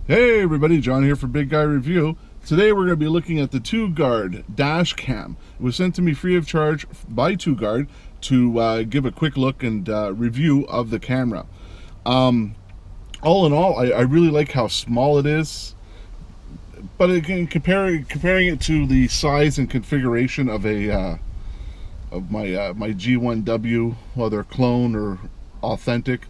Hey everybody, John here for Big Guy Review. Today we're going to be looking at the TOGUARD dash cam. It was sent to me free of charge by TOGUARD to give a quick look and review of the camera. All in all, I really like how small it is. But again, comparing it to the size and configuration of a my G1W, whether clone or authentic,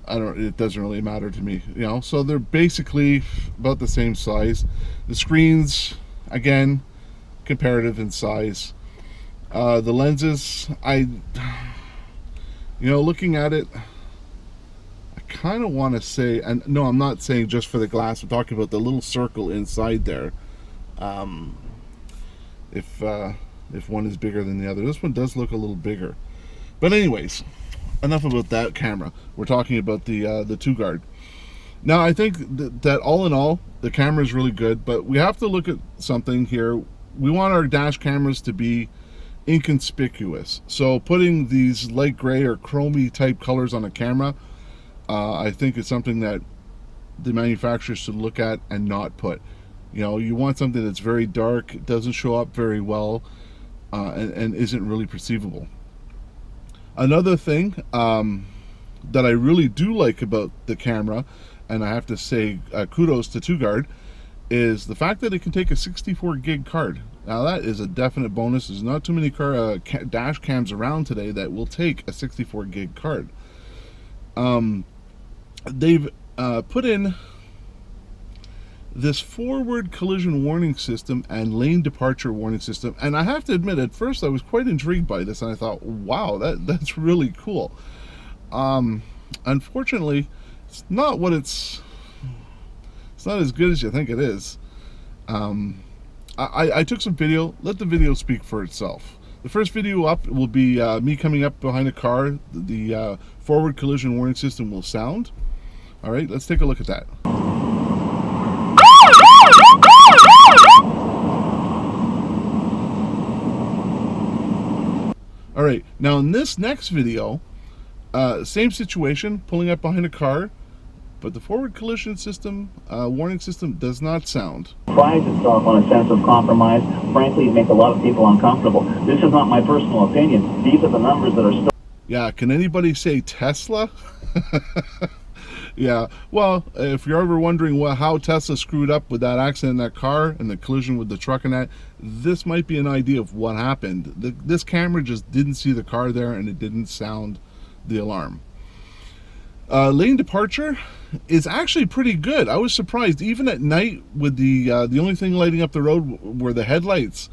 it doesn't really matter to me, you know. So they're basically about the same size. The screens, again, comparative in size. The lenses, looking at it, I kind of want to say, and no, I'm not saying just for the glass, I'm talking about the little circle inside there. If one is bigger than the other, this one does look a little bigger. But anyways, enough about that camera. We're talking about the TOGUARD. Now, I think that all in all, the camera is really good, but we have to look at something here. We want our dash cameras to be inconspicuous. So putting these light gray or chromey type colors on a camera, I think it's something that the manufacturers should look at and not put. You know, you want something that's very dark, it doesn't show up very well, and isn't really perceivable. Another thing that I really do like about the camera, and I have to say kudos to TOGUARD, is the fact that it can take a 64 gig card. Now that is a definite bonus. There's not too many dash cams around today that will take a 64 gig card. They've put in this forward collision warning system and lane departure warning system, and I have to admit, at first I was quite intrigued by this, and I thought, wow, that's really cool. Unfortunately, it's not as good as you think it is. I took some video. Let the video speak for itself. The first video up will be me coming up behind a car. The forward collision warning system will sound. All right, let's take a look at that. All right, now in this next video, same situation, pulling up behind a car, but the forward collision system, warning system does not sound. Prides itself on a sense of compromise. Frankly, it makes a lot of people uncomfortable. This is not my personal opinion. These are the numbers that are still... Yeah, can anybody say Tesla? Yeah, well, if you're ever wondering how Tesla screwed up with that accident in that car and the collision with the truck and that, this might be an idea of what happened. This camera just didn't see the car there, and it didn't sound the alarm. Lane departure is actually pretty good. I was surprised, even at night, with the only thing lighting up the road were the headlights,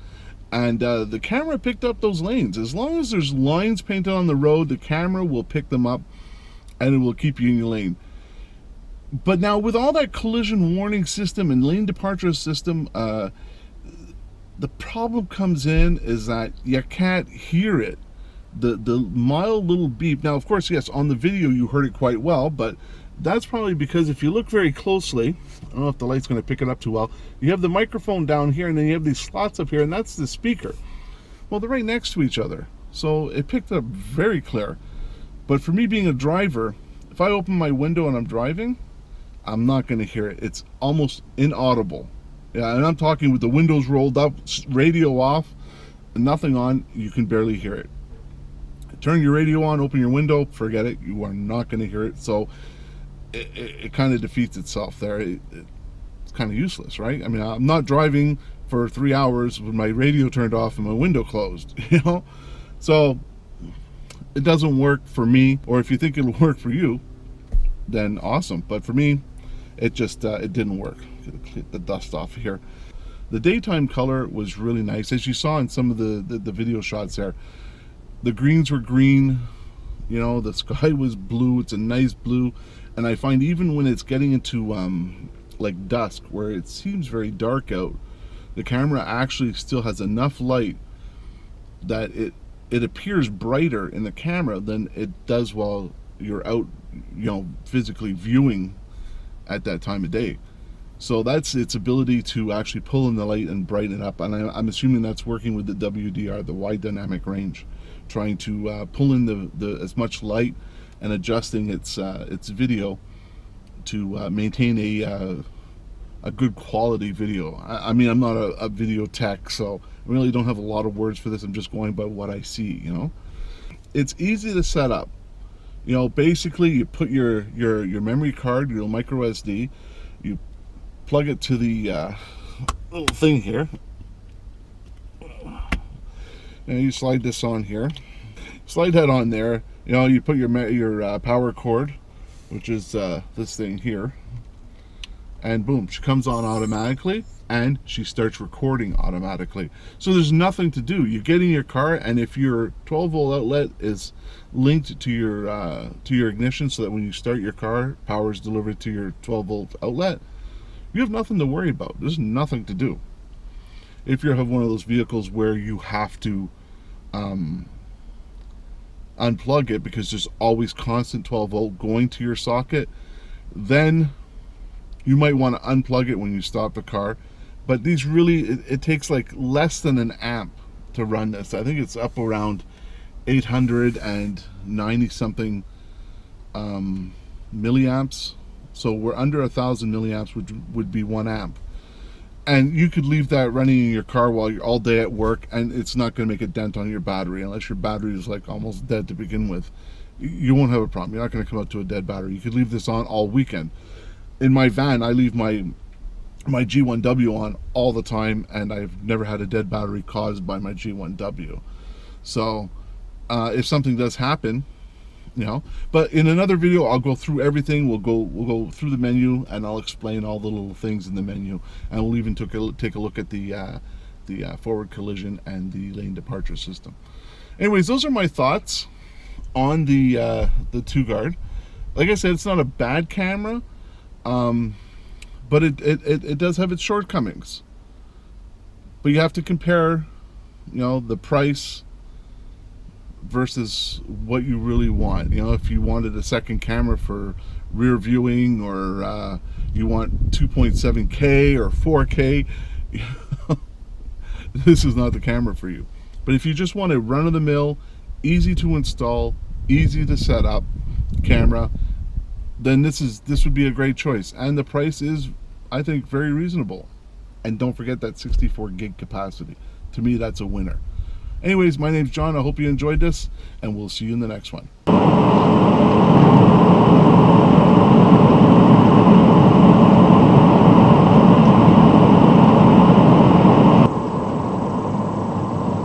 and the camera picked up those lanes. As long as there's lines painted on the road, the camera will pick them up, and it will keep you in your lane. But now, with all that collision warning system and lane departure system, the problem comes in is that you can't hear it. The mild little beep. Now, of course, yes, on the video you heard it quite well, but that's probably because if you look very closely, I don't know if the light's going to pick it up too well, you have the microphone down here, and then you have these slots up here, and that's the speaker. Well, they're right next to each other, so it picked up very clear. But for me being a driver, if I open my window and I'm driving, I'm not going to hear it. It's almost inaudible. Yeah, and I'm talking with the windows rolled up, radio off, nothing on, you can barely hear it. Turn your radio on, open your window, forget it, you are not going to hear it. So it kind of defeats itself there. It's kind of useless, right? I mean, I'm not driving for 3 hours with my radio turned off and my window closed, you know? So it doesn't work for me, or if you think it'll work for you, then awesome. But for me, it just it didn't work. Get the dust off here. The daytime color was really nice, as you saw in some of the video shots there. The greens were green, you know, the sky was blue. It's a nice blue, and I find even when it's getting into like dusk, where it seems very dark out, the camera actually still has enough light that it appears brighter in the camera than it does while you're out, you know, physically viewing at that time of day. So that's its ability to actually pull in the light and brighten it up, and I'm assuming that's working with the WDR, the wide dynamic range, trying to pull in the as much light and adjusting its video to maintain a a good quality video. I mean, I'm not a video tech, so I really don't have a lot of words for this. I'm just going by what I see, you know. It's easy to set up. You know, basically you put your memory card, your micro SD, you plug it to the little thing here, and you slide this on here. Slide that on there. You know, you put your power cord, which is this thing here, and boom, she comes on automatically, and she starts recording automatically. So there's nothing to do. You get in your car, and if your 12-volt outlet is linked to your ignition, so that when you start your car, power is delivered to your 12-volt outlet, you have nothing to worry about. There's nothing to do. If you have one of those vehicles where you have to unplug it because there's always constant 12-volt going to your socket, then you might want to unplug it when you stop the car. But these really, it takes like less than an amp to run this. I think it's up around 890 something milliamps. So we're under 1,000 milliamps, which would be 1 amp. And you could leave that running in your car while you're all day at work, and it's not going to make a dent on your battery unless your battery is like almost dead to begin with. You won't have a problem. You're not going to come out to a dead battery. You could leave this on all weekend. In my van, I leave my G1W on all the time, and I've never had a dead battery caused by my G1W. So if something does happen, you know. But in another video, I'll go through everything. We'll go through the menu, and I'll explain all the little things in the menu, and we'll even take a look at the forward collision and the lane departure system. Anyways, those are my thoughts on the TOGUARD. Like I said, it's not a bad camera. But it does have its shortcomings. But you have to compare, you know, the price versus what you really want. You know, if you wanted a second camera for rear viewing, or you want 2.7K or 4K, this is not the camera for you. But if you just want a run-of-the-mill, easy to install, easy to set up camera, then this would be a great choice. And the price is, I think, very reasonable. And don't forget that 64 gig capacity. To me, that's a winner. Anyways, my name's John. I hope you enjoyed this, and we'll see you in the next one.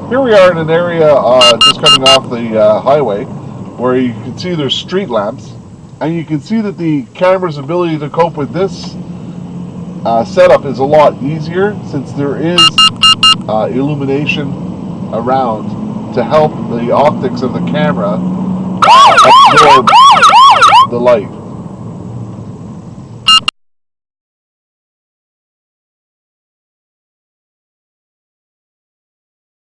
Here we are in an area just coming off the highway, where you can see there's street lamps. And you can see that the camera's ability to cope with this setup is a lot easier, since there is illumination around to help the optics of the camera absorb the light.